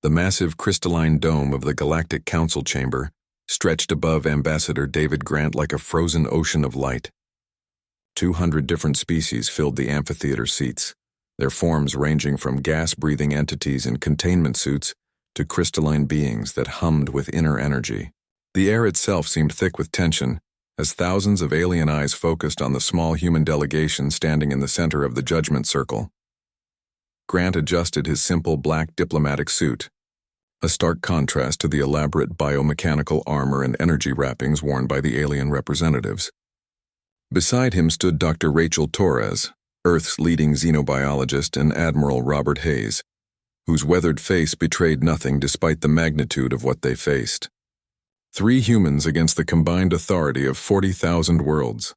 The massive crystalline dome of the Galactic Council chamber stretched above Ambassador David Grant like a frozen ocean of light. 200 different species filled the amphitheater seats, their forms ranging from gas-breathing entities in containment suits to crystalline beings that hummed with inner energy. The air itself seemed thick with tension, as thousands of alien eyes focused on the small human delegation standing in the center of the judgment circle. Grant adjusted his simple black diplomatic suit, a stark contrast to the elaborate biomechanical armor and energy wrappings worn by the alien representatives. Beside him stood Dr. Rachel Torres, Earth's leading xenobiologist, and Admiral Robert Hayes, whose weathered face betrayed nothing despite the magnitude of what they faced. 3 humans against the combined authority of 40,000 worlds.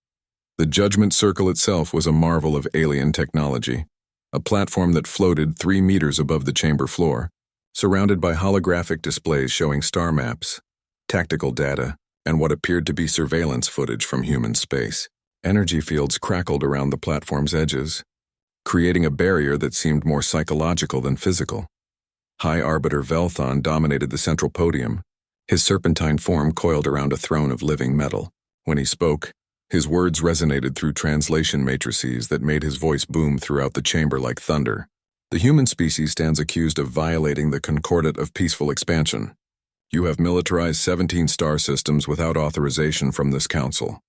The judgment circle itself was a marvel of alien technology, a platform that floated 3 meters above the chamber floor, surrounded by holographic displays showing star maps, tactical data, and what appeared to be surveillance footage from human space. Energy fields crackled around the platform's edges, creating a barrier that seemed more psychological than physical. High Arbiter Velthon dominated the central podium, his serpentine form coiled around a throne of living metal. When he spoke, his words resonated through translation matrices that made his voice boom throughout the chamber like thunder. The human species stands accused of violating the Concordat of Peaceful Expansion. You have militarized 17 star systems without authorization from this council.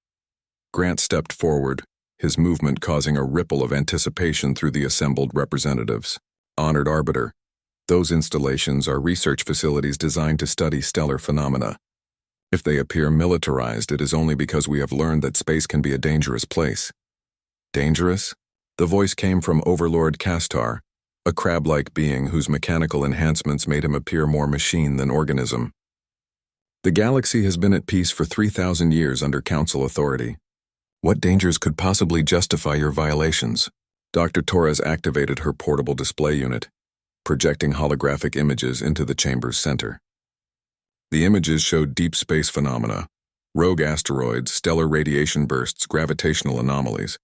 Grant stepped forward, his movement causing a ripple of anticipation through the assembled representatives. Honored Arbiter, those installations are research facilities designed to study stellar phenomena. If they appear militarized, it is only because we have learned that space can be a dangerous place. Dangerous? The voice came from Overlord Castar, a crab-like being whose mechanical enhancements made him appear more machine than organism. The galaxy has been at peace for 3,000 years under Council authority. What dangers could possibly justify your violations? Dr. Torres activated her portable display unit, projecting holographic images into the chamber's center. The images showed deep space phenomena, rogue asteroids, stellar radiation bursts, gravitational anomalies.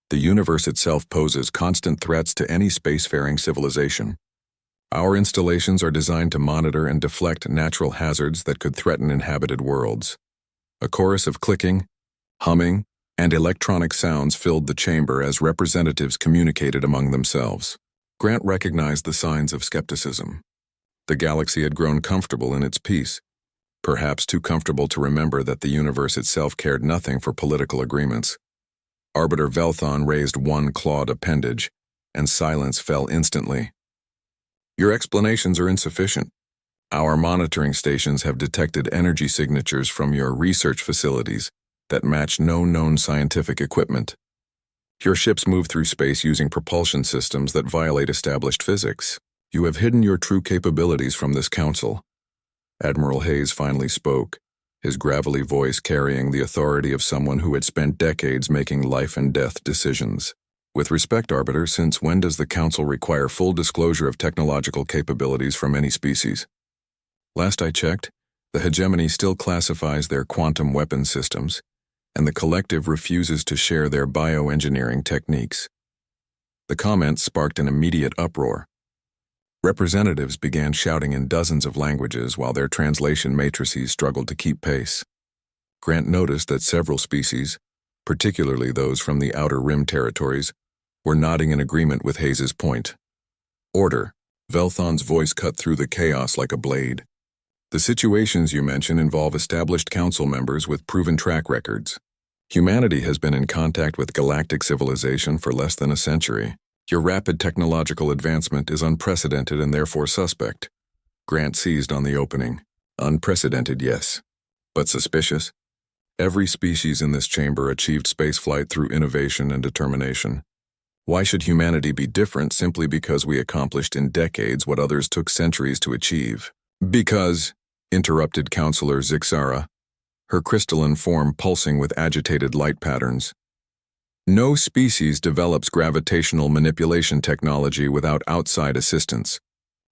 The universe itself poses constant threats to any spacefaring civilization. Our installations are designed to monitor and deflect natural hazards that could threaten inhabited worlds. A chorus of clicking, humming, and electronic sounds filled the chamber as representatives communicated among themselves. Grant recognized the signs of skepticism. The galaxy had grown comfortable in its peace, perhaps too comfortable to remember that the universe itself cared nothing for political agreements. Arbiter Velthon raised one clawed appendage, and silence fell instantly. Your explanations are insufficient. Our monitoring stations have detected energy signatures from your research facilities that match no known scientific equipment. Your ships move through space using propulsion systems that violate established physics. You have hidden your true capabilities from this council. Admiral Hayes finally spoke, his gravelly voice carrying the authority of someone who had spent decades making life-and-death decisions. With respect, Arbiter, since when does the Council require full disclosure of technological capabilities from any species? Last I checked, the hegemony still classifies their quantum weapon systems, and the collective refuses to share their bioengineering techniques. The comment sparked an immediate uproar. Representatives began shouting in dozens of languages while their translation matrices struggled to keep pace. Grant noticed that several species, particularly those from the Outer Rim territories, were nodding in agreement with Hayes's point. Order. Velthon's voice cut through the chaos like a blade. The situations you mention involve established council members with proven track records. Humanity has been in contact with galactic civilization for less than a century. Your rapid technological advancement is unprecedented and therefore suspect. Grant seized on the opening. Unprecedented, yes. But suspicious? Every species in this chamber achieved spaceflight through innovation and determination. Why should humanity be different simply because we accomplished in decades what others took centuries to achieve? Because, interrupted Counselor Zixara, her crystalline form pulsing with agitated light patterns. No species develops gravitational manipulation technology without outside assistance.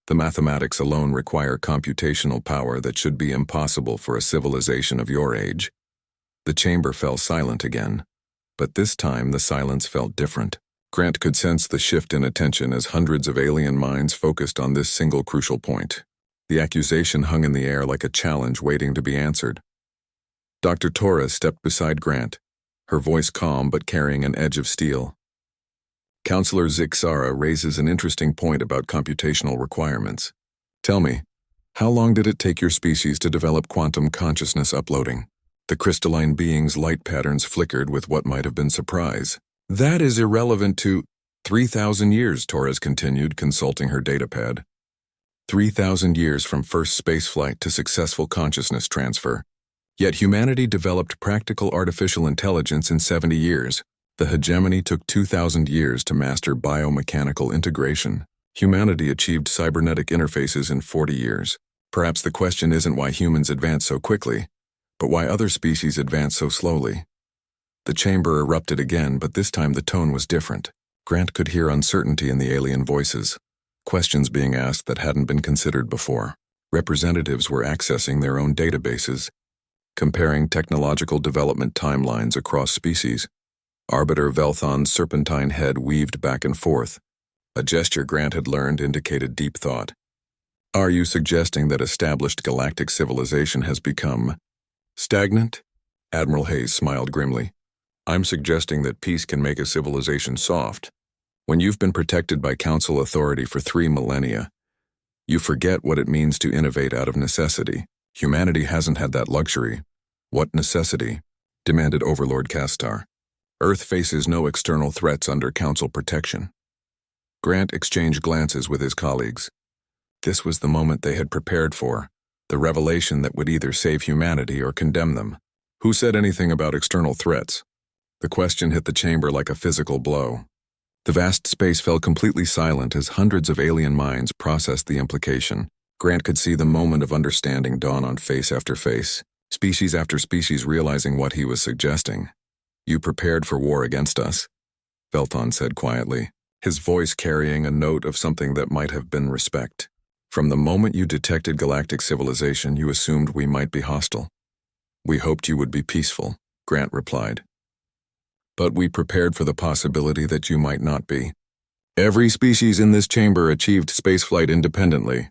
The mathematics alone require computational power that should be impossible for a civilization of your age. The chamber fell silent again, but this time the silence felt different. Grant could sense the shift in attention as hundreds of alien minds focused on this single crucial point. The accusation hung in the air like a challenge waiting to be answered. Dr. Torres stepped beside Grant, her voice calm but carrying an edge of steel. Counselor Zixara raises an interesting point about computational requirements. Tell me, how long did it take your species to develop quantum consciousness uploading? The crystalline being's light patterns flickered with what might have been surprise. That is irrelevant to 3,000 years, Torres continued, consulting her datapad. 3,000 years from first spaceflight to successful consciousness transfer. Yet humanity developed practical artificial intelligence in 70 years. The hegemony took 2,000 years to master biomechanical integration. Humanity achieved cybernetic interfaces in 40 years. Perhaps the question isn't why humans advance so quickly, but why other species advance so slowly. The chamber erupted again, but this time the tone was different. Grant could hear uncertainty in the alien voices, questions being asked that hadn't been considered before. Representatives were accessing their own databases, comparing technological development timelines across species. Arbiter Velthon's serpentine head weaved back and forth. A gesture Grant had learned indicated deep thought. Are you suggesting that established galactic civilization has become stagnant? Admiral Hayes smiled grimly. I'm suggesting that peace can make a civilization soft. When you've been protected by council authority for 3 millennia, you forget what it means to innovate out of necessity. Humanity hasn't had that luxury. What necessity? Demanded Overlord Castar. Earth faces no external threats under council protection. Grant exchanged glances with his colleagues. This was the moment they had prepared for, the revelation that would either save humanity or condemn them. Who said anything about external threats? The question hit the chamber like a physical blow. The vast space fell completely silent as hundreds of alien minds processed the implication. Grant could see the moment of understanding dawn on face after face, species after species realizing what he was suggesting. You prepared for war against us, Velthon said quietly, his voice carrying a note of something that might have been respect. From the moment you detected galactic civilization, you assumed we might be hostile. We hoped you would be peaceful, Grant replied. But we prepared for the possibility that you might not be. Every species in this chamber achieved spaceflight independently.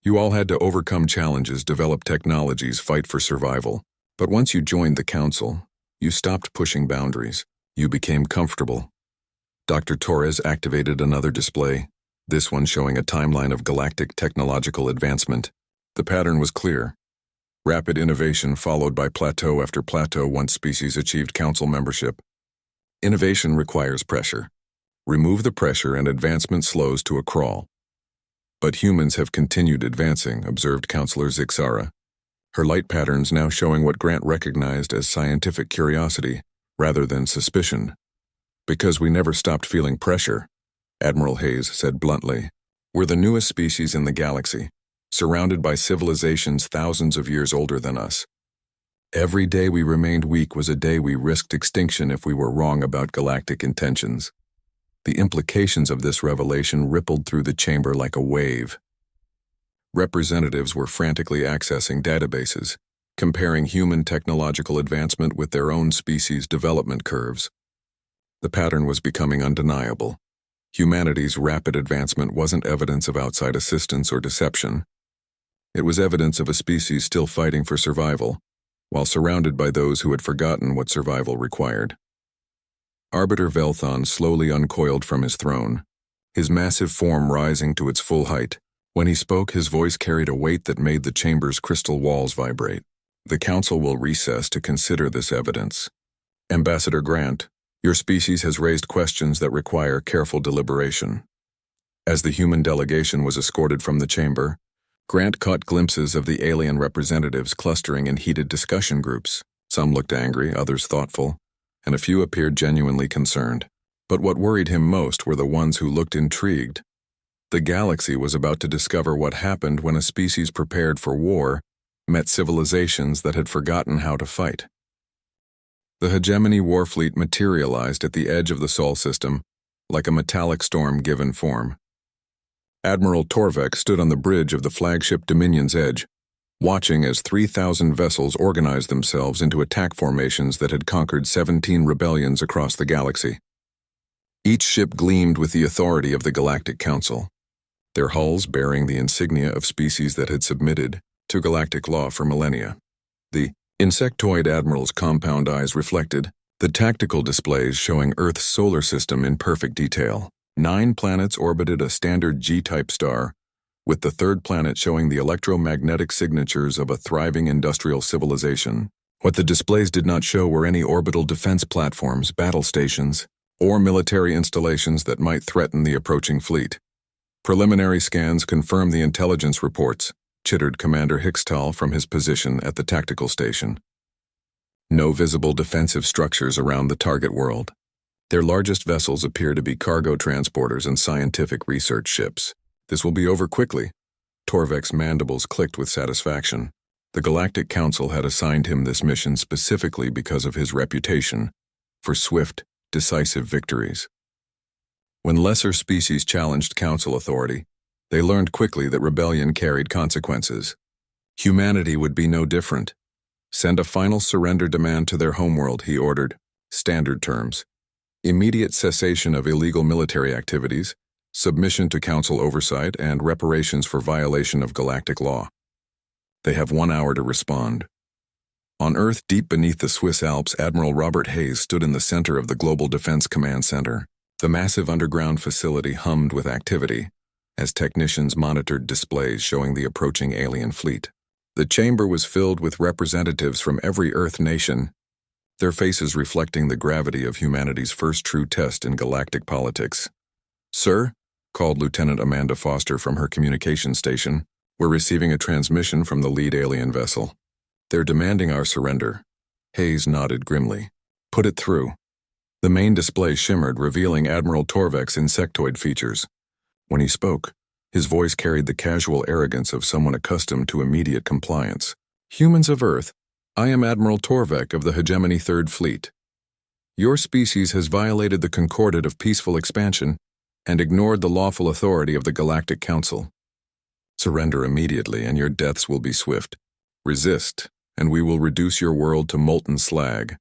You all had to overcome challenges, develop technologies, fight for survival. But once you joined the council, you stopped pushing boundaries. You became comfortable. Dr. Torres activated another display, this one showing a timeline of galactic technological advancement. The pattern was clear. Rapid innovation followed by plateau after plateau once species achieved council membership. Innovation requires pressure. Remove the pressure and advancement slows to a crawl. But humans have continued advancing, observed Counselor Zixara, her light patterns now showing what Grant recognized as scientific curiosity rather than suspicion. Because we never stopped feeling pressure, Admiral Hayes said bluntly. We're the newest species in the galaxy, surrounded by civilizations thousands of years older than us. Every day we remained weak was a day we risked extinction if we were wrong about galactic intentions. The implications of this revelation rippled through the chamber like a wave. Representatives were frantically accessing databases, comparing human technological advancement with their own species' development curves. The pattern was becoming undeniable. Humanity's rapid advancement wasn't evidence of outside assistance or deception. It was evidence of a species still fighting for survival, while surrounded by those who had forgotten what survival required. Arbiter Velthon slowly uncoiled from his throne, his massive form rising to its full height. When he spoke, his voice carried a weight that made the chamber's crystal walls vibrate. The council will recess to consider this evidence. Ambassador Grant, your species has raised questions that require careful deliberation. As the human delegation was escorted from the chamber, Grant caught glimpses of the alien representatives clustering in heated discussion groups. Some looked angry, others thoughtful, and a few appeared genuinely concerned. But what worried him most were the ones who looked intrigued. The galaxy was about to discover what happened when a species prepared for war met civilizations that had forgotten how to fight. The hegemony warfleet materialized at the edge of the Sol system, like a metallic storm given form. Admiral Torvek stood on the bridge of the flagship Dominion's edge, watching as 3,000 vessels organized themselves into attack formations that had conquered 17 rebellions across the galaxy. Each ship gleamed with the authority of the Galactic Council. their hulls bearing the insignia of species that had submitted to galactic law for millennia. The insectoid admiral's compound eyes reflected the tactical displays showing Earth's solar system in perfect detail. 9 planets orbited a standard G-type star, with the third planet showing the electromagnetic signatures of a thriving industrial civilization. What the displays did not show were any orbital defense platforms, battle stations, or military installations that might threaten the approaching fleet. Preliminary scans confirmed the intelligence reports, chittered Commander Hickstal from his position at the tactical station. No visible defensive structures around the target world. Their largest vessels appear to be cargo transporters and scientific research ships. This will be over quickly. Torvek's mandibles clicked with satisfaction. The Galactic Council had assigned him this mission specifically because of his reputation for swift, decisive victories. When lesser species challenged Council authority, they learned quickly that rebellion carried consequences. Humanity would be no different. Send a final surrender demand to their homeworld, he ordered. Standard terms: immediate cessation of illegal military activities, submission to Council oversight, and reparations for violation of galactic law. They have 1 hour to respond. On Earth, deep beneath the Swiss Alps, Admiral Robert Hayes stood in the center of the Global Defense Command Center. The massive underground facility hummed with activity as technicians monitored displays showing the approaching alien fleet. The chamber was filled with representatives from every Earth nation, their faces reflecting the gravity of humanity's first true test in galactic politics. "Sir," called Lieutenant Amanda Foster from her communication station, "we're receiving a transmission from the lead alien vessel. They're demanding our surrender." Hayes nodded grimly. "Put it through." The main display shimmered, revealing Admiral Torvek's insectoid features. When he spoke, his voice carried the casual arrogance of someone accustomed to immediate compliance. "Humans of Earth, I am Admiral Torvek of the Hegemony Third Fleet. Your species has violated the concordat of peaceful expansion and ignored the lawful authority of the Galactic Council. Surrender immediately and your deaths will be swift. Resist, and we will reduce your world to molten slag."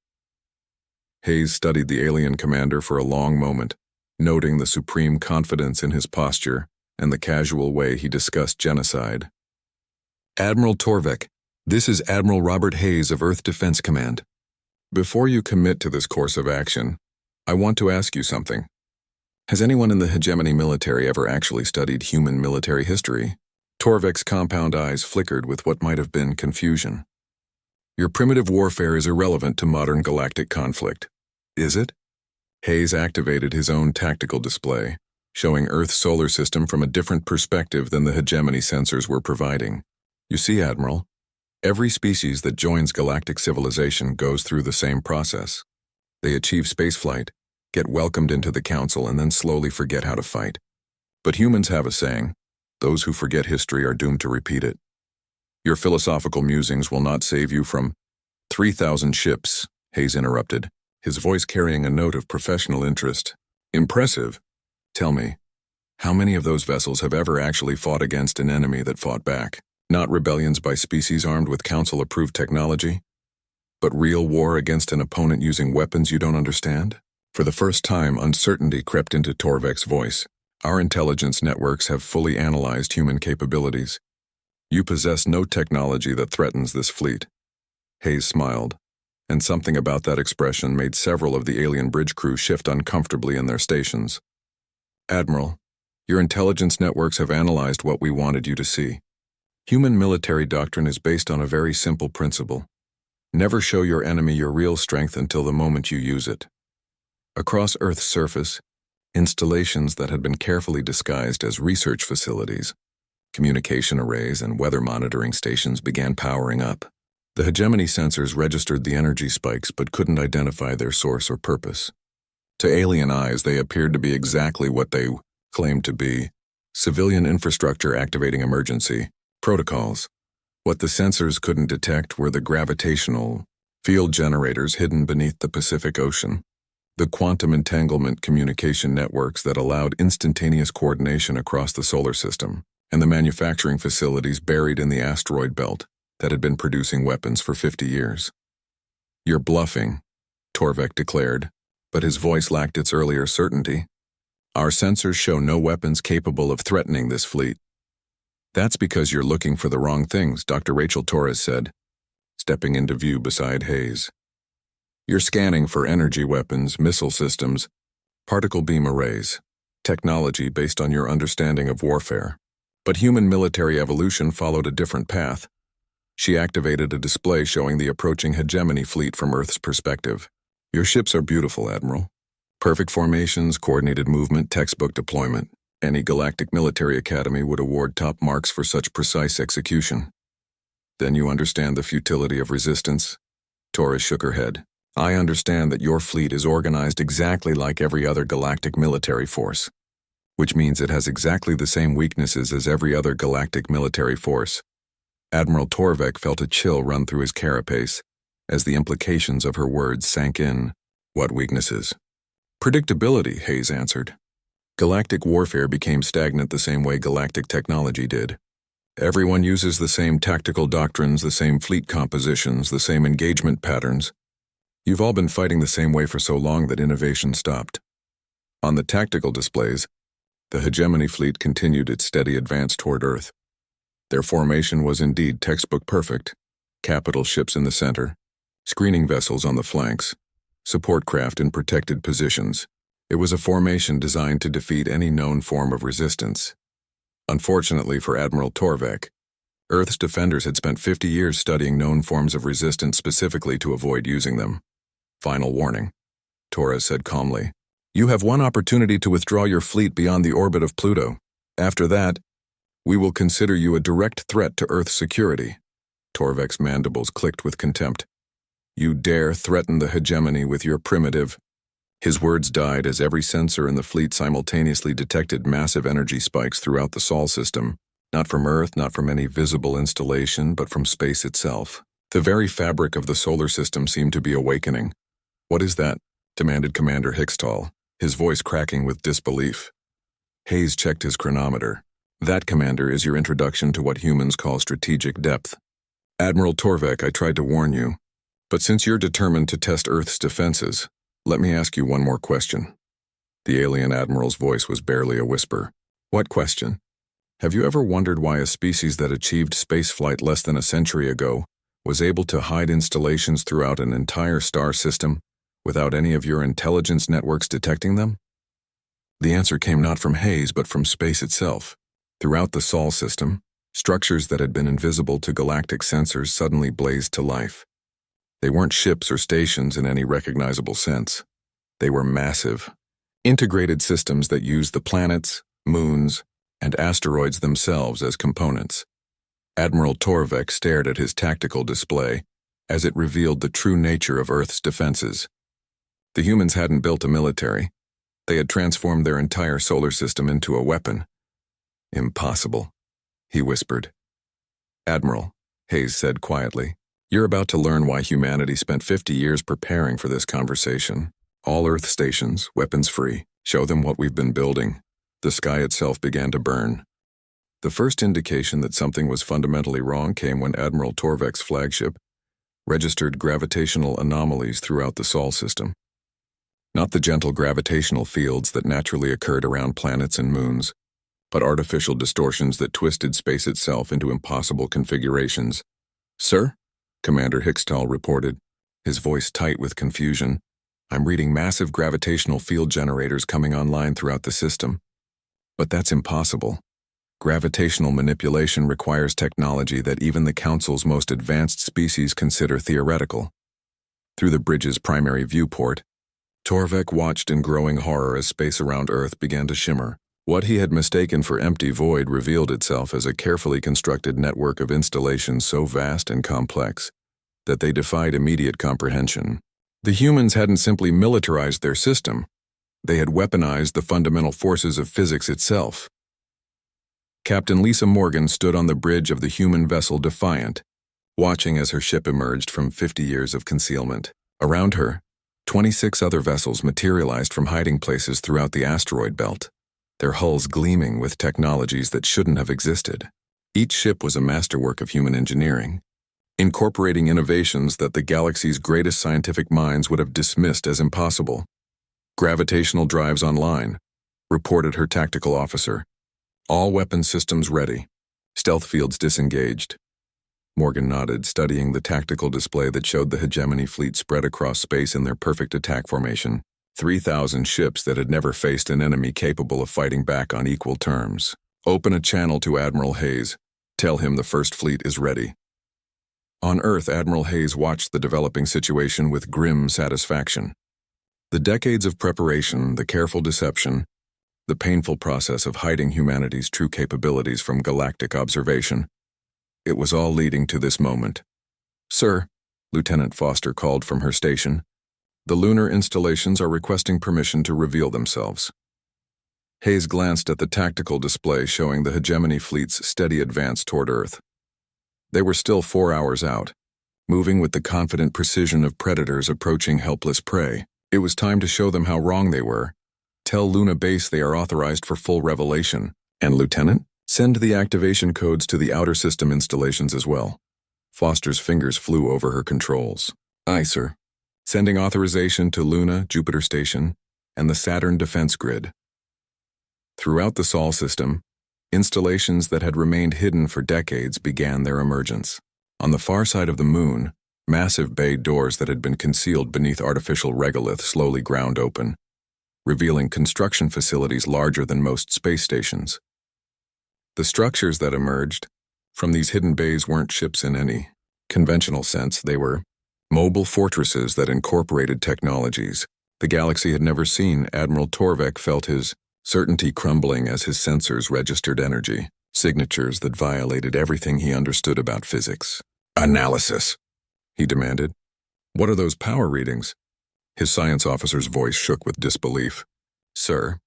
Hayes studied the alien commander for a long moment, noting the supreme confidence in his posture and the casual way he discussed genocide. "Admiral Torvek, this is Admiral Robert Hayes of Earth Defense Command. Before you commit to this course of action, I want to ask you something. Has anyone in the Hegemony military ever actually studied human military history?" Torvek's compound eyes flickered with what might have been confusion. "Your primitive warfare is irrelevant to modern galactic conflict. Is it?" Hayes activated his own tactical display, showing Earth's solar system from a different perspective than the Hegemony sensors were providing. "You see, Admiral, every species that joins galactic civilization goes through the same process. They achieve spaceflight, get welcomed into the Council, and then slowly forget how to fight. But humans have a saying: those who forget history are doomed to repeat it. Your philosophical musings will not save you from 3,000 ships, Hayes interrupted, his voice carrying a note of professional interest. "Impressive. Tell me, how many of those vessels have ever actually fought against an enemy that fought back? Not rebellions by species armed with Council-approved technology, but real war against an opponent using weapons you don't understand?" For the first time, uncertainty crept into Torvek's voice. "Our intelligence networks have fully analyzed human capabilities. You possess no technology that threatens this fleet." Hayes smiled, and something about that expression made several of the alien bridge crew shift uncomfortably in their stations. "Admiral, your intelligence networks have analyzed what we wanted you to see. Human military doctrine is based on a very simple principle. Never show your enemy your real strength until the moment you use it. Across Earth's surface, installations that had been carefully disguised as research facilities, communication arrays, and weather monitoring stations began powering up. The Hegemony sensors registered the energy spikes but couldn't identify their source or purpose. To alien eyes, they appeared to be exactly what they claimed to be: civilian infrastructure activating emergency protocols. What the sensors couldn't detect were the gravitational field generators hidden beneath the Pacific Ocean, the quantum entanglement communication networks that allowed instantaneous coordination across the solar system, and the manufacturing facilities buried in the asteroid belt that had been producing weapons for 50 years. "You're bluffing," Torvek declared, but his voice lacked its earlier certainty. Our sensors show no weapons capable of threatening this fleet. That's because you're looking for the wrong things, Dr. Rachel Torres said, stepping into view beside Hayes. You're scanning for energy weapons, missile systems, particle beam arrays, technology based on your understanding of warfare. But human military evolution followed a different path. She activated a display showing the approaching hegemony fleet from Earth's perspective. Your ships are beautiful, Admiral. Perfect formations, coordinated movement, textbook deployment. Any galactic military academy would award top marks for such precise execution. Then you understand the futility of resistance? Torres shook her head. I understand that your fleet is organized exactly like every other galactic military force, which means it has exactly the same weaknesses as every other galactic military force. Admiral Torvik felt a chill run through his carapace as the implications of her words sank in. What weaknesses? Predictability, Hayes answered. Galactic warfare became stagnant the same way galactic technology did. Everyone uses the same tactical doctrines, the same fleet compositions, the same engagement patterns. You've all been fighting the same way for so long that innovation stopped. On the tactical displays, the hegemony fleet continued its steady advance toward Earth. Their formation was indeed textbook perfect. Capital ships in the center, screening vessels on the flanks, support craft in protected positions. It was a formation designed to defeat any known form of resistance. Unfortunately for Admiral Torvik, Earth's defenders had spent 50 years studying known forms of resistance specifically to avoid using them. Final warning, Torres said calmly. You have one opportunity to withdraw your fleet beyond the orbit of Pluto. After that, we will consider you a direct threat to Earth's security. Torvik's mandibles clicked with contempt. You dare threaten the hegemony with your primitive... His words died as every sensor in the fleet simultaneously detected massive energy spikes throughout the Sol system, not from Earth, not from any visible installation, but from space itself. The very fabric of the solar system seemed to be awakening. What is that? Demanded Commander Hickstall, his voice cracking with disbelief. Hayes checked his chronometer. That, Commander, is your introduction to what humans call strategic depth. Admiral Torvik, I tried to warn you, but since you're determined to test Earth's defenses, let me ask you one more question. The alien admiral's voice was barely a whisper. What question? Have you ever wondered why a species that achieved spaceflight less than a century ago was able to hide installations throughout an entire star system without any of your intelligence networks detecting them? The answer came not from Hayes but from space itself. Throughout the Sol system, structures that had been invisible to galactic sensors suddenly blazed to life. They weren't ships or stations in any recognizable sense. They were massive, integrated systems that used the planets, moons, and asteroids themselves as components. Admiral Torvik stared at his tactical display as it revealed the true nature of Earth's defenses. The humans hadn't built a military. They had transformed their entire solar system into a weapon. Impossible, he whispered. Admiral, Hayes said quietly. You're about to learn why humanity spent 50 years preparing for this conversation. All Earth stations, weapons-free. Show them what we've been building. The sky itself began to burn. The first indication that something was fundamentally wrong came when Admiral Torvik's flagship registered gravitational anomalies throughout the Sol system. Not the gentle gravitational fields that naturally occurred around planets and moons, but artificial distortions that twisted space itself into impossible configurations. Sir? Commander Hickstall reported, his voice tight with confusion. I'm reading massive gravitational field generators coming online throughout the system. But that's impossible. Gravitational manipulation requires technology that even the Council's most advanced species consider theoretical. Through the bridge's primary viewport, Torvik watched in growing horror as space around Earth began to shimmer. What he had mistaken for empty void revealed itself as a carefully constructed network of installations so vast and complex that they defied immediate comprehension. The humans hadn't simply militarized their system, they had weaponized the fundamental forces of physics itself. Captain Lisa Morgan stood on the bridge of the human vessel Defiant, watching as her ship emerged from 50 years of concealment. Around her, 26 other vessels materialized from hiding places throughout the asteroid belt, their hulls gleaming with technologies that shouldn't have existed. Each ship was a masterwork of human engineering, incorporating innovations that the galaxy's greatest scientific minds would have dismissed as impossible. Gravitational drives online, reported her tactical officer. All weapon systems ready. Stealth fields disengaged. Morgan nodded, studying the tactical display that showed the hegemony fleet spread across space in their perfect attack formation. 3,000 ships that had never faced an enemy capable of fighting back on equal terms. Open a channel to Admiral Hayes. Tell him the First Fleet is ready. On Earth, Admiral Hayes watched the developing situation with grim satisfaction. The decades of preparation, the careful deception, the painful process of hiding humanity's true capabilities from galactic observation. It was all leading to this moment. "Sir," Lieutenant Foster called from her station, "the lunar installations are requesting permission to reveal themselves." Hayes glanced at the tactical display showing the hegemony fleet's steady advance toward Earth. They were still 4 hours out, moving with the confident precision of predators approaching helpless prey. It was time to show them how wrong they were. Tell Luna Base they are authorized for full revelation. And Lieutenant, send the activation codes to the outer system installations as well. Foster's fingers flew over her controls. "Aye, sir." Sending authorization to Luna, Jupiter Station, and the Saturn Defense Grid. Throughout the Sol system, installations that had remained hidden for decades began their emergence. On the far side of the moon, massive bay doors that had been concealed beneath artificial regolith slowly ground open, revealing construction facilities larger than most space stations. The structures that emerged from these hidden bays weren't ships in any conventional sense. They were mobile fortresses that incorporated technologies the galaxy had never seen. Admiral Torvek felt his certainty crumbling as his sensors registered energy, signatures that violated everything he understood about physics. "Analysis," he demanded. "What are those power readings?" His science officer's voice shook with disbelief. "Sir,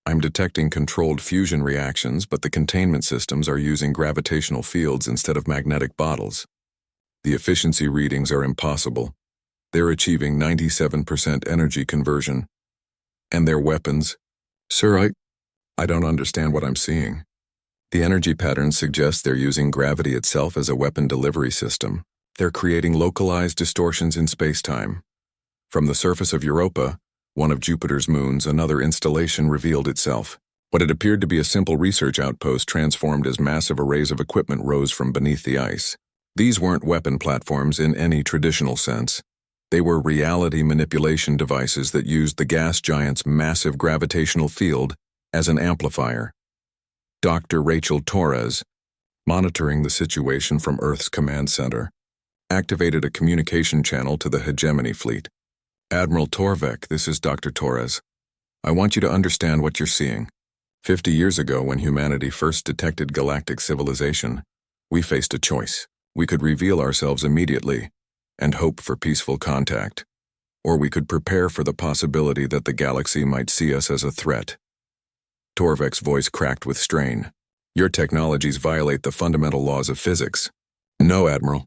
I'm detecting controlled fusion reactions, but the containment systems are using gravitational fields instead of magnetic bottles. The efficiency readings are impossible. They're achieving 97% energy conversion. And their weapons? Sir, I don't understand what I'm seeing. The energy patterns suggest they're using gravity itself as a weapon delivery system. They're creating localized distortions in space-time. From the surface of Europa, one of Jupiter's moons, another installation revealed itself. What had appeared to be a simple research outpost transformed as massive arrays of equipment rose from beneath the ice. These weren't weapon platforms in any traditional sense. They were reality manipulation devices that used the gas giant's massive gravitational field as an amplifier. Dr. Rachel Torres, monitoring the situation from Earth's command center, activated a communication channel to the hegemony fleet. "Admiral Torvek, this is Dr. Torres. I want you to understand what you're seeing. 50 years ago, when humanity first detected galactic civilization, we faced a choice. We could reveal ourselves immediately and hope for peaceful contact, or we could prepare for the possibility that the galaxy might see us as a threat." Torvek's voice cracked with strain. "Your technologies violate the fundamental laws of physics." "No, Admiral.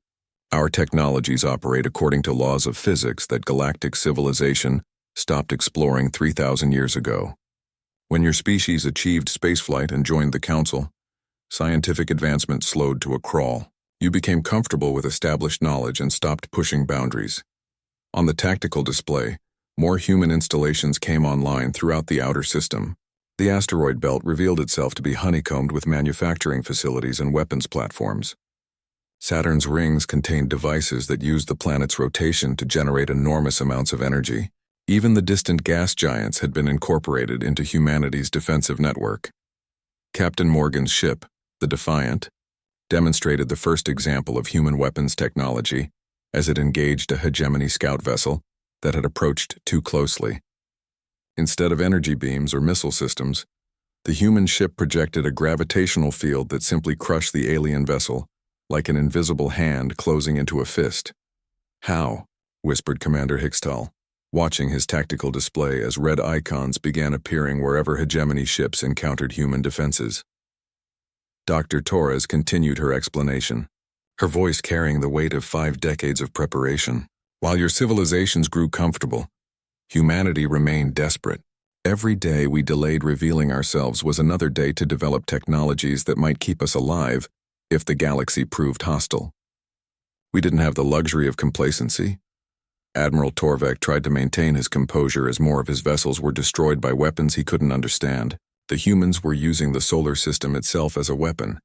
Our technologies operate according to laws of physics that galactic civilization stopped exploring 3,000 years ago. When your species achieved spaceflight and joined the Council, scientific advancement slowed to a crawl. You became comfortable with established knowledge and stopped pushing boundaries. On the tactical display, more human installations came online throughout the outer system. The asteroid belt revealed itself to be honeycombed with manufacturing facilities and weapons platforms. Saturn's rings contained devices that used the planet's rotation to generate enormous amounts of energy. Even the distant gas giants had been incorporated into humanity's defensive network. Captain Morgan's ship, the Defiant, demonstrated the first example of human weapons technology as it engaged a hegemony scout vessel that had approached too closely. Instead of energy beams or missile systems, the human ship projected a gravitational field that simply crushed the alien vessel, like an invisible hand closing into a fist. "How?" whispered Commander Hickstal, watching his tactical display as red icons began appearing wherever hegemony ships encountered human defenses. Dr. Torres continued her explanation, her voice carrying the weight of 5 decades of preparation. "While your civilizations grew comfortable, humanity remained desperate. Every day we delayed revealing ourselves was another day to develop technologies that might keep us alive if the galaxy proved hostile. We didn't have the luxury of complacency. Admiral Torvek tried to maintain his composure as more of his vessels were destroyed by weapons he couldn't understand. The humans were using the solar system itself as a weapon,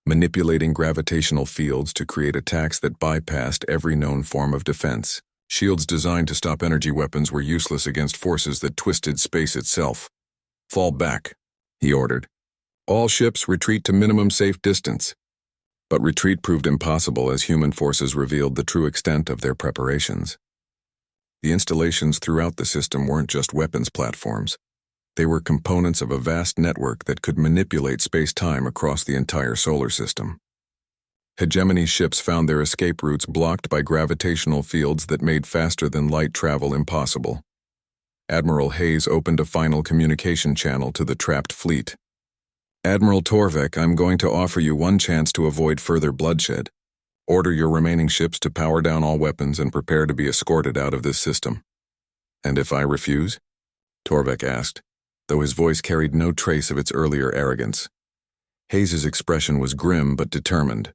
manipulating gravitational fields to create attacks that bypassed every known form of defense. Shields designed to stop energy weapons were useless against forces that twisted space itself. "Fall back," he ordered. "All ships retreat to minimum safe distance." But retreat proved impossible as human forces revealed the true extent of their preparations. The installations throughout the system weren't just weapons platforms. They were components of a vast network that could manipulate space-time across the entire solar system. Hegemony ships found their escape routes blocked by gravitational fields that made faster-than-light travel impossible. Admiral Hayes opened a final communication channel to the trapped fleet. "Admiral Torvek, I'm going to offer you one chance to avoid further bloodshed. Order your remaining ships to power down all weapons and prepare to be escorted out of this system." "And if I refuse?" Torvek asked, though his voice carried no trace of its earlier arrogance. Hayes's expression was grim but determined.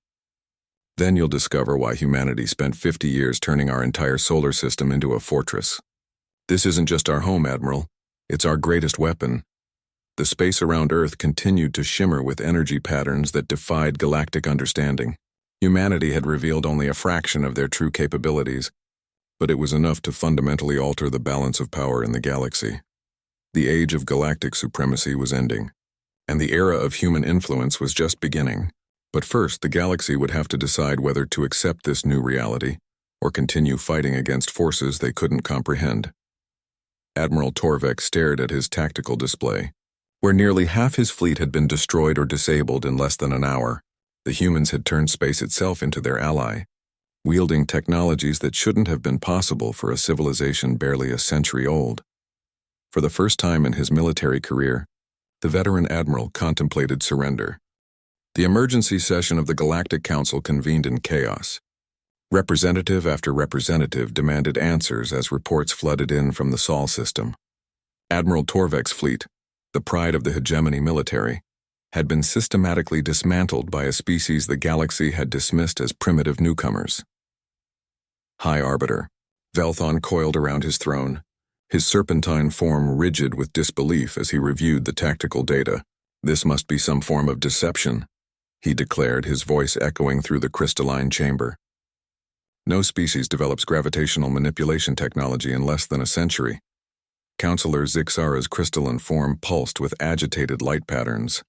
"Then you'll discover why humanity spent 50 years turning our entire solar system into a fortress. This isn't just our home, Admiral. It's our greatest weapon." The space around Earth continued to shimmer with energy patterns that defied galactic understanding. Humanity had revealed only a fraction of their true capabilities, but it was enough to fundamentally alter the balance of power in the galaxy. The age of galactic supremacy was ending, and the era of human influence was just beginning. But first, the galaxy would have to decide whether to accept this new reality or continue fighting against forces they couldn't comprehend. Admiral Torvek stared at his tactical display. Where nearly half his fleet had been destroyed or disabled in less than an hour, the humans had turned space itself into their ally, wielding technologies that shouldn't have been possible for a civilization barely a century old. For the first time in his military career, the veteran admiral contemplated surrender. The emergency session of the Galactic Council convened in chaos. Representative after representative demanded answers as reports flooded in from the Sol system. Admiral Torvek's fleet, the pride of the hegemony military, had been systematically dismantled by a species the galaxy had dismissed as primitive newcomers. High Arbiter. Velthon coiled around his throne, his serpentine form rigid with disbelief as he reviewed the tactical data. "This must be some form of deception," he declared, his voice echoing through the crystalline chamber. "No species develops gravitational manipulation technology in less than a century." Counselor Zixara's crystalline form pulsed with agitated light patterns.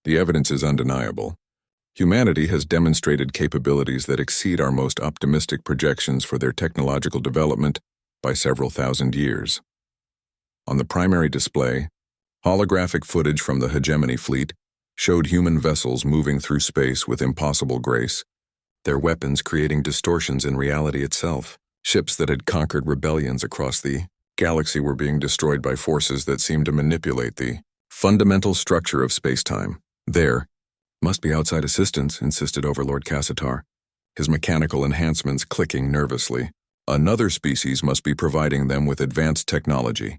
"The evidence is undeniable. Humanity has demonstrated capabilities that exceed our most optimistic projections for their technological development by several thousand years." On the primary display, holographic footage from the hegemony fleet showed human vessels moving through space with impossible grace, their weapons creating distortions in reality itself. Ships that had conquered rebellions across the galaxy were being destroyed by forces that seemed to manipulate the fundamental structure of space-time. "There must be outside assistance," insisted Overlord Cassitar, his mechanical enhancements clicking nervously. "Another species must be providing them with advanced technology."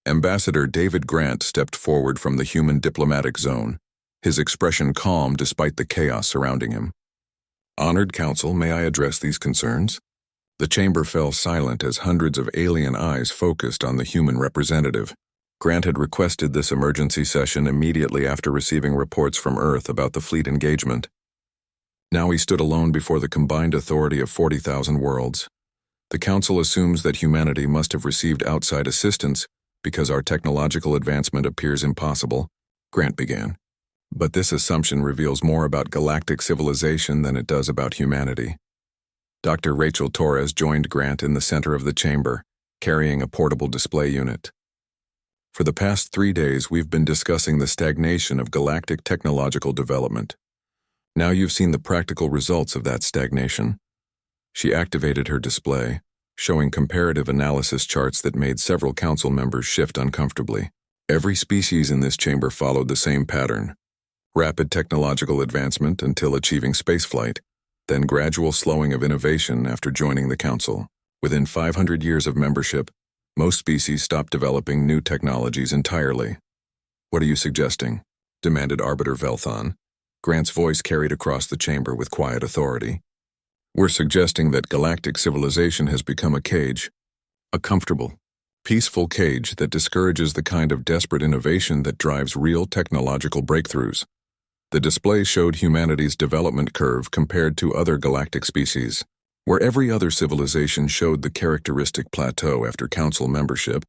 Ambassador David Grant stepped forward from the human diplomatic zone, his expression calm despite the chaos surrounding him. "Honored Council, may I address these concerns?" The chamber fell silent as hundreds of alien eyes focused on the human representative. Grant had requested this emergency session immediately after receiving reports from Earth about the fleet engagement. Now he stood alone before the combined authority of 40,000 worlds. "The Council assumes that humanity must have received outside assistance because our technological advancement appears impossible," Grant began. "But this assumption reveals more about galactic civilization than it does about humanity." Dr. Rachel Torres joined Grant in the center of the chamber, carrying a portable display unit. "For the past 3 days, we've been discussing the stagnation of galactic technological development. Now you've seen the practical results of that stagnation." She activated her display, showing comparative analysis charts that made several council members shift uncomfortably. Every species in this chamber followed the same pattern: rapid technological advancement until achieving spaceflight, then gradual slowing of innovation after joining the Council. Within 500 years of membership, most species stopped developing new technologies entirely. "What are you suggesting?" demanded Arbiter Velthon. Grant's voice carried across the chamber with quiet authority. We're suggesting that galactic civilization has become a cage, a comfortable, peaceful cage that discourages the kind of desperate innovation that drives real technological breakthroughs. The display showed humanity's development curve compared to other galactic species. Where every other civilization showed the characteristic plateau after council membership,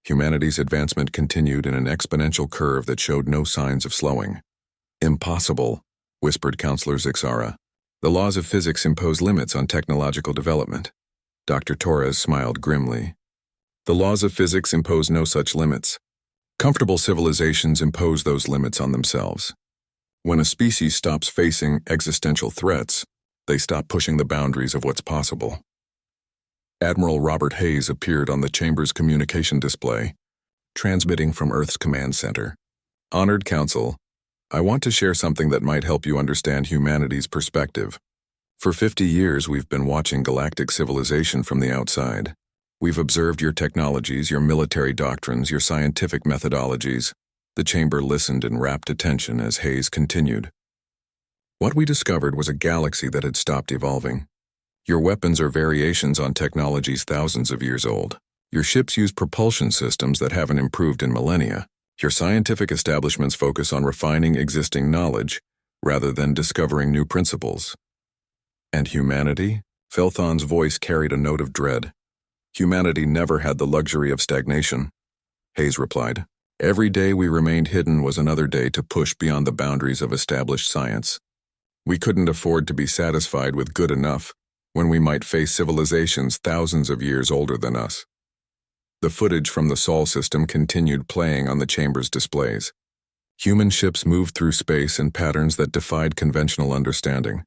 humanity's advancement continued in an exponential curve that showed no signs of slowing. Impossible, whispered Counselor Zixara. The laws of physics impose limits on technological development. Dr. Torres smiled grimly. The laws of physics impose no such limits. Comfortable civilizations impose those limits on themselves. When a species stops facing existential threats, they stop pushing the boundaries of what's possible. Admiral Robert Hayes appeared on the chamber's communication display, transmitting from Earth's command center. Honored Council, I want to share something that might help you understand humanity's perspective. For 50 years, we've been watching galactic civilization from the outside. We've observed your technologies, your military doctrines, your scientific methodologies. The chamber listened in rapt attention as Hayes continued. What we discovered was a galaxy that had stopped evolving. Your weapons are variations on technologies thousands of years old. Your ships use propulsion systems that haven't improved in millennia. Your scientific establishments focus on refining existing knowledge rather than discovering new principles. And humanity? Felthon's voice carried a note of dread. Humanity never had the luxury of stagnation. Hayes replied. Every day we remained hidden was another day to push beyond the boundaries of established science. We couldn't afford to be satisfied with good enough when we might face civilizations thousands of years older than us. The footage from the Sol system continued playing on the chamber's displays. Human ships moved through space in patterns that defied conventional understanding,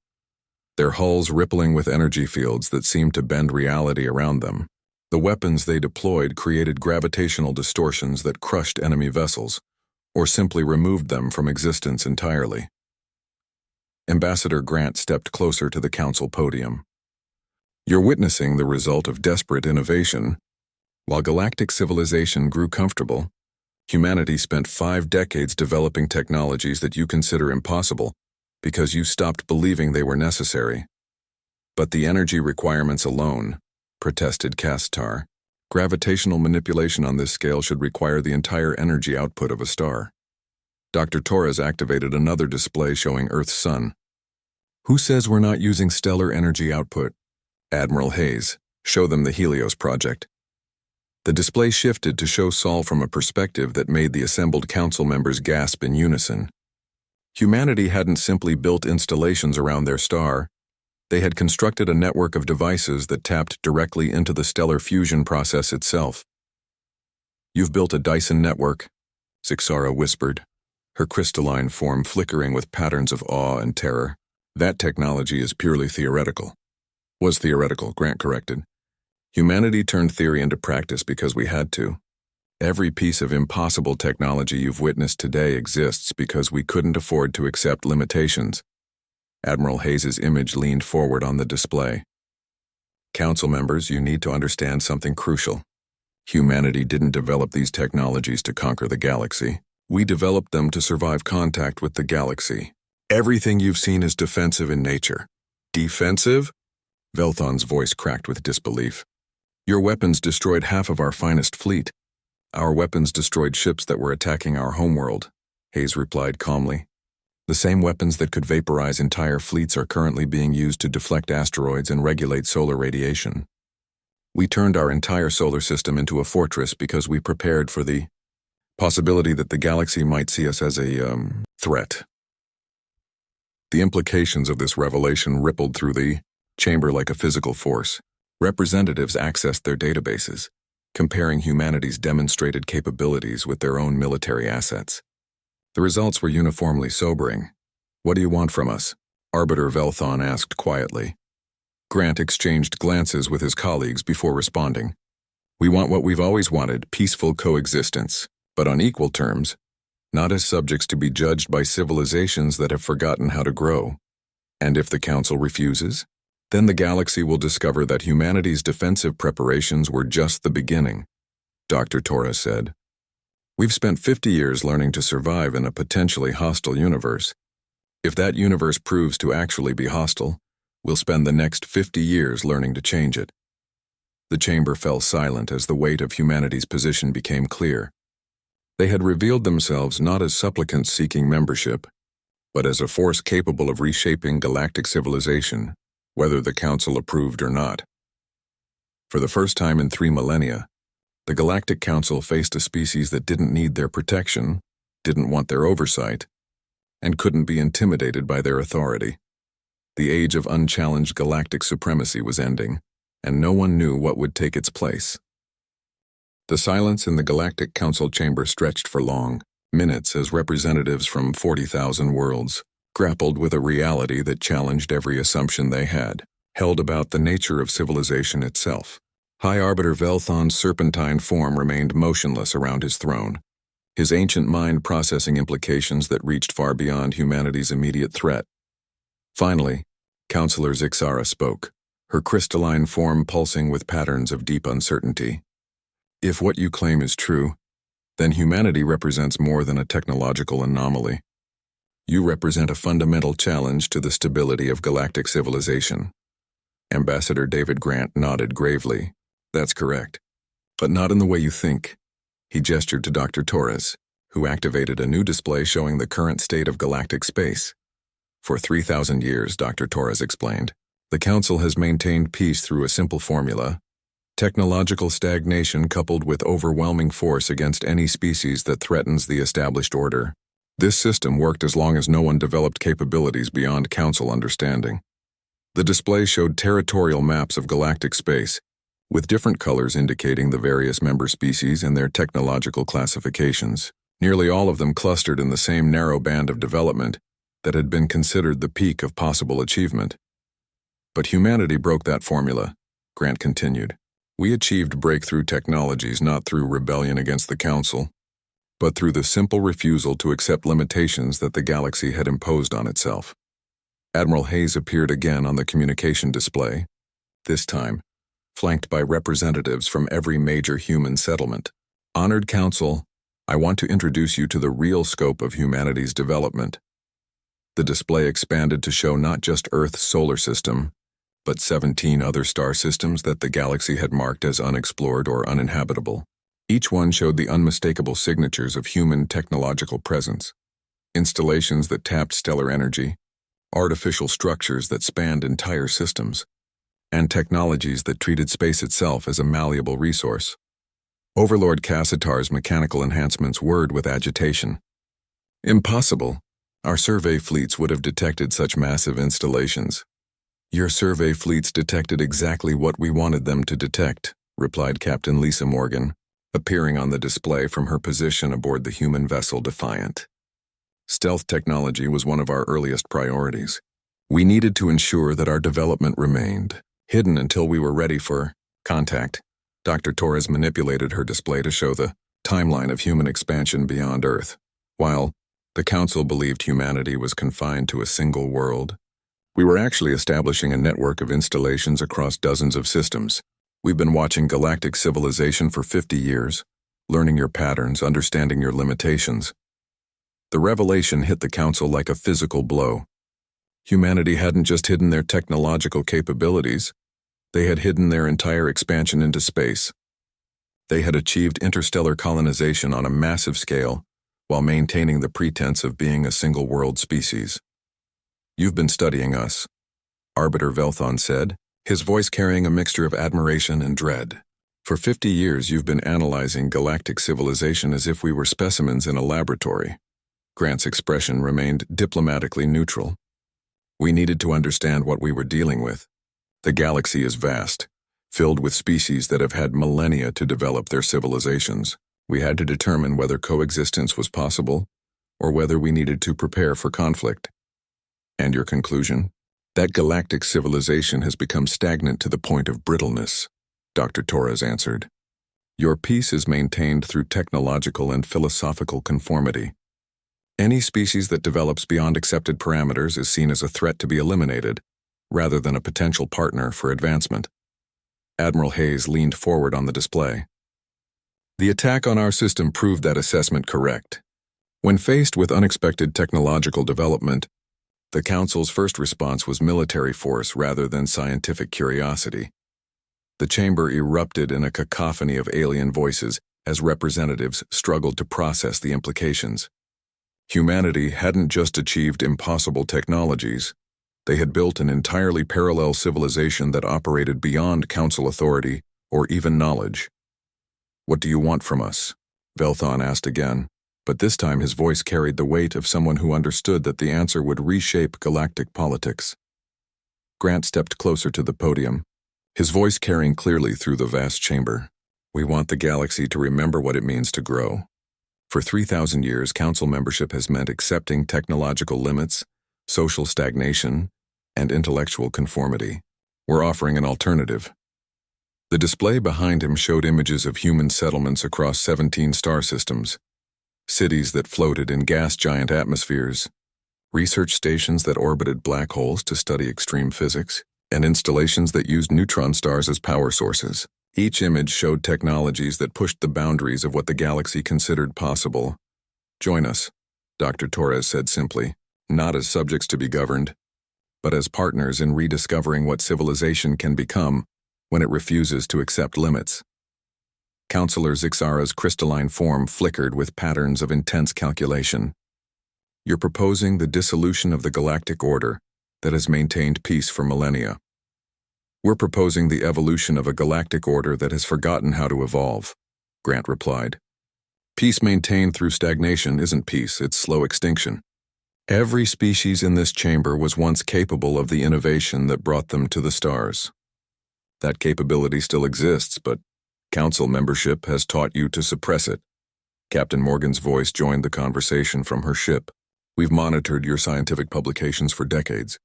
their hulls rippling with energy fields that seemed to bend reality around them. The weapons they deployed created gravitational distortions that crushed enemy vessels, or simply removed them from existence entirely. Ambassador Grant stepped closer to the council podium. You're witnessing the result of desperate innovation. While galactic civilization grew comfortable, humanity spent 5 decades developing technologies that you consider impossible because you stopped believing they were necessary. But the energy requirements alone, protested Castar. Gravitational manipulation on this scale should require the entire energy output of a star. Dr. Torres activated another display showing Earth's sun. Who says we're not using stellar energy output? Admiral Hayes, show them the Helios project. The display shifted to show Sol from a perspective that made the assembled council members gasp in unison. Humanity hadn't simply built installations around their star. They had constructed a network of devices that tapped directly into the stellar fusion process itself. You've built a Dyson network, Zixara whispered, her crystalline form flickering with patterns of awe and terror. That technology is purely theoretical. Was theoretical, Grant corrected. Humanity turned theory into practice because we had to. Every piece of impossible technology you've witnessed today exists because we couldn't afford to accept limitations. Admiral Hayes's image leaned forward on the display. Council members, you need to understand something crucial. Humanity didn't develop these technologies to conquer the galaxy. We developed them to survive contact with the galaxy. Everything you've seen is defensive in nature. Defensive? Velthon's voice cracked with disbelief. Your weapons destroyed half of our finest fleet. Our weapons destroyed ships that were attacking our homeworld, Hayes replied calmly. The same weapons that could vaporize entire fleets are currently being used to deflect asteroids and regulate solar radiation. We turned our entire solar system into a fortress because we prepared for the possibility that the galaxy might see us as a, threat. The implications of this revelation rippled through the chamber like a physical force. Representatives accessed their databases, comparing humanity's demonstrated capabilities with their own military assets. The results were uniformly sobering. What do you want from us? Arbiter Velthon asked quietly. Grant exchanged glances with his colleagues before responding. We want what we've always wanted, peaceful coexistence, but on equal terms, not as subjects to be judged by civilizations that have forgotten how to grow. And if the Council refuses, then the galaxy will discover that humanity's defensive preparations were just the beginning, Dr. Torres said. We've spent 50 years learning to survive in a potentially hostile universe. If that universe proves to actually be hostile, We'll spend the next 50 years learning to change it." The chamber fell silent as the weight of humanity's position became clear. They had revealed themselves not as supplicants seeking membership, but as a force capable of reshaping galactic civilization, whether the Council approved or not. For the first time in 3 millennia, the Galactic Council faced a species that didn't need their protection, didn't want their oversight, and couldn't be intimidated by their authority. The age of unchallenged galactic supremacy was ending, and no one knew what would take its place. The silence in the Galactic Council chamber stretched for long, minutes as representatives from 40,000 worlds grappled with a reality that challenged every assumption they had held about the nature of civilization itself. High Arbiter Velthon's serpentine form remained motionless around his throne, his ancient mind processing implications that reached far beyond humanity's immediate threat. Finally, Counselor Zixara spoke, her crystalline form pulsing with patterns of deep uncertainty. "If what you claim is true, then humanity represents more than a technological anomaly. You represent a fundamental challenge to the stability of galactic civilization." Ambassador David Grant nodded gravely. "That's correct. But not in the way you think." He gestured to Dr. Torres, who activated a new display showing the current state of galactic space. "For 3,000 years, Dr. Torres explained, the Council has maintained peace through a simple formula: technological stagnation coupled with overwhelming force against any species that threatens the established order. This system worked as long as no one developed capabilities beyond Council understanding." The display showed territorial maps of galactic space, with different colors indicating the various member species and their technological classifications, nearly all of them clustered in the same narrow band of development that had been considered the peak of possible achievement. "But humanity broke that formula," Grant continued. "We achieved breakthrough technologies not through rebellion against the Council, but through the simple refusal to accept limitations that the galaxy had imposed on itself." Admiral Hayes appeared again on the communication display, this time flanked by representatives from every major human settlement. "Honored Council, I want to introduce you to the real scope of humanity's development." The display expanded to show not just Earth's solar system, but 17 other star systems that the galaxy had marked as unexplored or uninhabitable. Each one showed the unmistakable signatures of human technological presence: installations that tapped stellar energy, artificial structures that spanned entire systems, and technologies that treated space itself as a malleable resource. Overlord Cassitar's mechanical enhancements whirred with agitation. "Impossible. Our survey fleets would have detected such massive installations." "Your survey fleets detected exactly what we wanted them to detect," replied Captain Lisa Morgan, appearing on the display from her position aboard the human vessel Defiant. "Stealth technology was one of our earliest priorities. We needed to ensure that our development remained hidden until we were ready for contact." Dr. Torres manipulated her display to show the timeline of human expansion beyond Earth. While the Council believed humanity was confined to a single world, we were actually establishing a network of installations across dozens of systems. We've been watching galactic civilization for 50 years, learning your patterns, understanding your limitations. The revelation hit the Council like a physical blow. Humanity hadn't just hidden their technological capabilities, they had hidden their entire expansion into space. They had achieved interstellar colonization on a massive scale, while maintaining the pretense of being a single-world species. "You've been studying us," Arbiter Velthon said, his voice carrying a mixture of admiration and dread. "For 50 years you've been analyzing galactic civilization as if we were specimens in a laboratory." Grant's expression remained diplomatically neutral. "We needed to understand what we were dealing with. The galaxy is vast, filled with species that have had millennia to develop their civilizations. We had to determine whether coexistence was possible, or whether we needed to prepare for conflict." "And your conclusion?" "That galactic civilization has become stagnant to the point of brittleness," Dr. Torres answered. "Your peace is maintained through technological and philosophical conformity. Any species that develops beyond accepted parameters is seen as a threat to be eliminated, rather than a potential partner for advancement." Admiral Hayes leaned forward on the display. "The attack on our system proved that assessment correct. When faced with unexpected technological development, The Council's first response was military force rather than scientific curiosity. The chamber erupted in a cacophony of alien voices as representatives struggled to process the implications. Humanity hadn't just achieved impossible technologies. They had built an entirely parallel civilization that operated beyond Council authority or even knowledge. "What do you want from us?" Velthon asked again, but this time his voice carried the weight of someone who understood that the answer would reshape galactic politics. Grant stepped closer to the podium, his voice carrying clearly through the vast chamber. "We want the galaxy to remember what it means to grow. For 3,000 years, Council membership has meant accepting technological limits, social stagnation, and intellectual conformity. We're offering an alternative." The display behind him showed images of human settlements across 17 star systems, cities that floated in gas giant atmospheres, research stations that orbited black holes to study extreme physics, and installations that used neutron stars as power sources. Each image showed technologies that pushed the boundaries of what the galaxy considered possible. "Join us," Dr. Torres said simply, "not as subjects to be governed, but as partners in rediscovering what civilization can become when it refuses to accept limits." Counselor Zixara's crystalline form flickered with patterns of intense calculation. "You're proposing the dissolution of the galactic order that has maintained peace for millennia. We're proposing the evolution of a galactic order that has forgotten how to evolve," Grant replied. "Peace maintained through stagnation isn't peace, it's slow extinction. Every species in this chamber was once capable of the innovation that brought them to the stars. That capability still exists, but Council membership has taught you to suppress it." Captain Morgan's voice joined the conversation from her ship. "We've monitored your scientific publications for decades.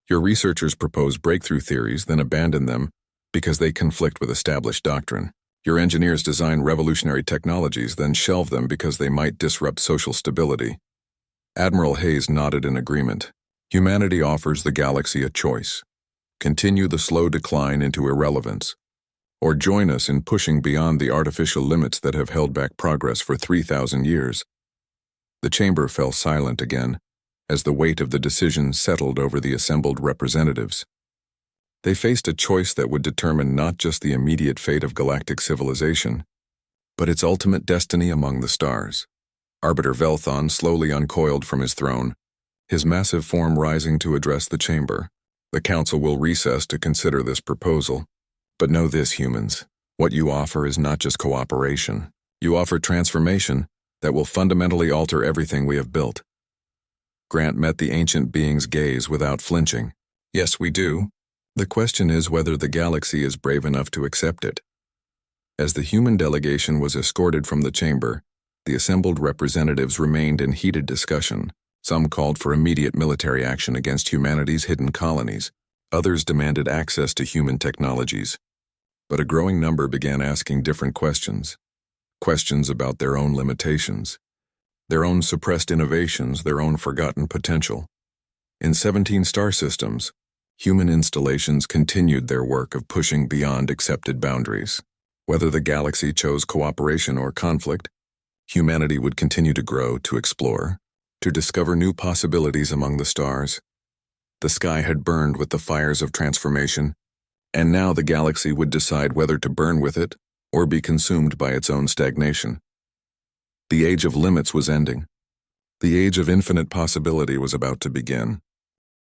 Your researchers propose breakthrough theories, then abandon them because they conflict with established doctrine. Your engineers design revolutionary technologies, then shelve them because they might disrupt social stability." Admiral Hayes nodded in agreement. "Humanity offers the galaxy a choice. Continue the slow decline into irrelevance, or join us in pushing beyond the artificial limits that have held back progress for 3,000 years. The chamber fell silent again, as the weight of the decision settled over the assembled representatives. They faced a choice that would determine not just the immediate fate of galactic civilization, but its ultimate destiny among the stars. Arbiter Velthon slowly uncoiled from his throne, his massive form rising to address the chamber. "The Council will recess to consider this proposal. But know this, humans. What you offer is not just cooperation. You offer transformation that will fundamentally alter everything we have built." Grant met the ancient being's gaze without flinching. "Yes, we do. The question is whether the galaxy is brave enough to accept it." As the human delegation was escorted from the chamber, the assembled representatives remained in heated discussion. Some called for immediate military action against humanity's hidden colonies. Others demanded access to human technologies. But a growing number began asking different questions. Questions about their own limitations, their own suppressed innovations, their own forgotten potential. In 17 star systems, human installations continued their work of pushing beyond accepted boundaries. Whether the galaxy chose cooperation or conflict, humanity would continue to grow, to explore, to discover new possibilities among the stars. The sky had burned with the fires of transformation, and now the galaxy would decide whether to burn with it or be consumed by its own stagnation. The age of limits was ending. The age of infinite possibility was about to begin.